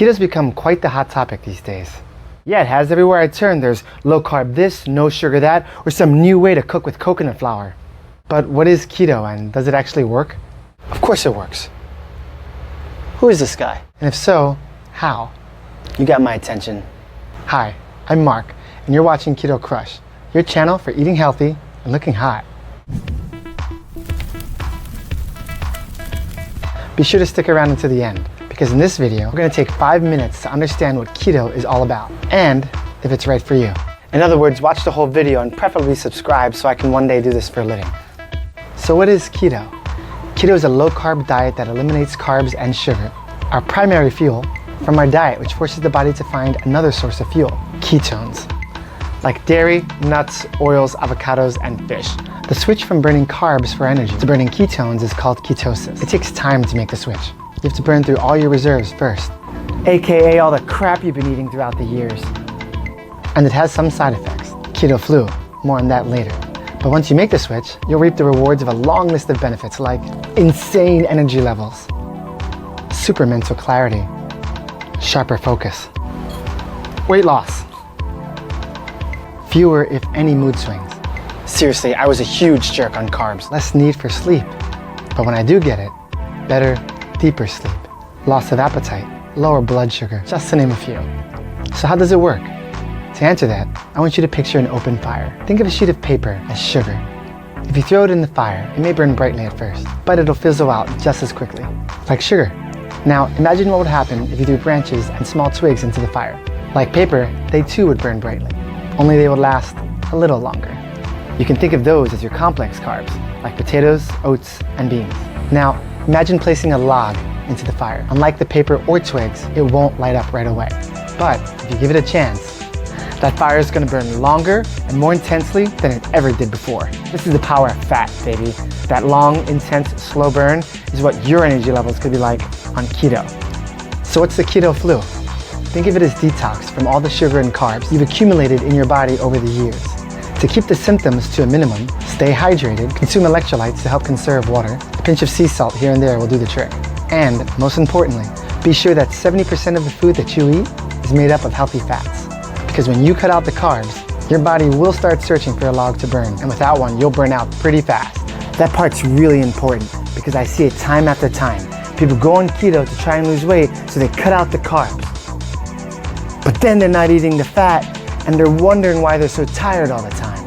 Keto's become quite the hot topic these days. Yeah, it has. Everywhere I turn, there's low carb this, no sugar that, or some new way to cook with coconut flour. But what is keto, and does it actually work? Of course it works. Who is this guy? And if so, how? You got my attention. Hi, I'm Mark, and you're watching Keto Crush, your channel for eating healthy and looking hot. Be sure to stick around until the end, because in this video, we're going to take 5 minutes to understand what keto is all about, and if it's right for you. In other words, watch the whole video and preferably subscribe so I can one day do this for a living. So what is keto? Keto is a low-carb diet that eliminates carbs and sugar, our primary fuel, from our diet, which forces the body to find another source of fuel, ketones, like dairy, nuts, oils, avocados, and fish. The switch from burning carbs for energy to burning ketones is called ketosis. It takes time to make the switch. You have to burn through all your reserves first, aka all the crap you've been eating throughout the years. And it has some side effects, keto flu, more on that later. But once you make the switch, you'll reap the rewards of a long list of benefits like insane energy levels, super mental clarity, sharper focus, weight loss, fewer if any mood swings. Seriously, I was a huge jerk on carbs. Less need for sleep. But when I do get it, better, deeper sleep, loss of appetite, lower blood sugar, just to name a few. So how does it work? To answer that, I want you to picture an open fire. Think of a sheet of paper as sugar. If you throw it in the fire, it may burn brightly at first, but it'll fizzle out just as quickly, like sugar. Now, imagine what would happen if you threw branches and small twigs into the fire. Like paper, they too would burn brightly, only they would last a little longer. You can think of those as your complex carbs, like potatoes, oats, and beans. Now, imagine placing a log into the fire. Unlike the paper or twigs, it won't light up right away. But if you give it a chance, that fire is going to burn longer and more intensely than it ever did before. This is the power of fat, baby. That long, intense, slow burn is what your energy levels could be like on keto. So what's the keto flu? Think of it as detox from all the sugar and carbs you've accumulated in your body over the years. To keep the symptoms to a minimum, stay hydrated, consume electrolytes to help conserve water. A pinch of sea salt here and there will do the trick. And most importantly, be sure that 70% of the food that you eat is made up of healthy fats. Because when you cut out the carbs, your body will start searching for a log to burn, and without one, you'll burn out pretty fast. That part's really important because I see it time after time. People go on keto to try and lose weight, so they cut out the carbs. But then they're not eating the fat, and they're wondering why they're so tired all the time.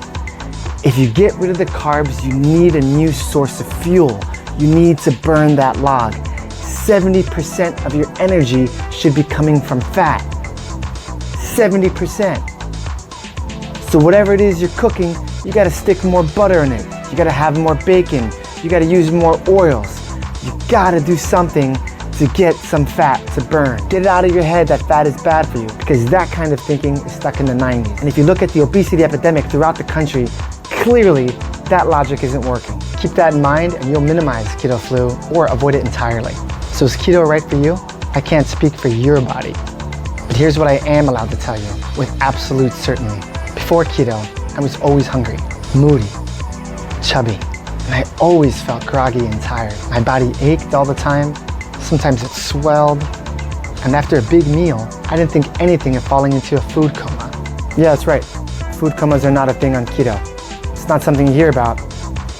If you get rid of the carbs, you need a new source of fuel. You need to burn that log. 70% of your energy should be coming from fat. 70%. So whatever it is you're cooking, you gotta stick more butter in it. You gotta have more bacon. You gotta use more oils. You gotta do something to get some fat to burn. Get it out of your head that fat is bad for you, because that kind of thinking is stuck in the 90s. And if you look at the obesity epidemic throughout the country, clearly that logic isn't working. Keep that in mind and you'll minimize keto flu or avoid it entirely. So is keto right for you? I can't speak for your body. But here's what I am allowed to tell you with absolute certainty. Before keto, I was always hungry, moody, chubby, and I always felt groggy and tired. My body ached all the time. Sometimes it swelled. And after a big meal, I didn't think anything of falling into a food coma. Yeah, that's right. Food comas are not a thing on keto. It's not something you hear about,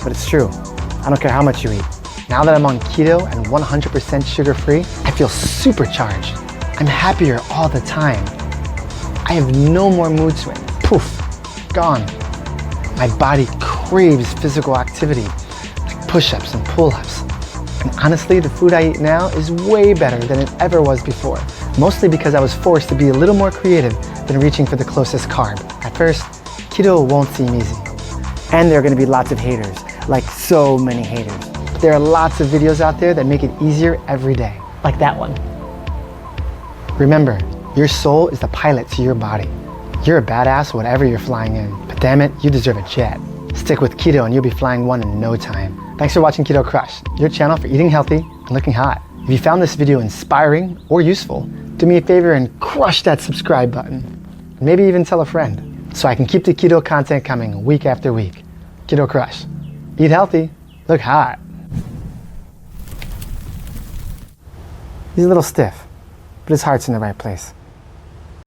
but it's true. I don't care how much you eat. Now that I'm on keto and 100% sugar-free, I feel supercharged. I'm happier all the time. I have no more mood swings. Poof, gone. My body craves physical activity, like push-ups and pull-ups. And honestly, the food I eat now is way better than it ever was before. Mostly because I was forced to be a little more creative than reaching for the closest carb. At first, keto won't seem easy. And there are going to be lots of haters, like so many haters. But there are lots of videos out there that make it easier every day, like that one. Remember, your soul is the pilot to your body. You're a badass whatever you're flying in, but damn it, you deserve a jet. Stick with keto and you'll be flying one in no time. Thanks for watching Keto Crush, your channel for eating healthy and looking hot. If you found this video inspiring or useful, do me a favor and crush that subscribe button. Maybe even tell a friend, so I can keep the keto content coming week after week. Keto Crush. Eat healthy, look hot. He's a little stiff. but his heart's in the right place.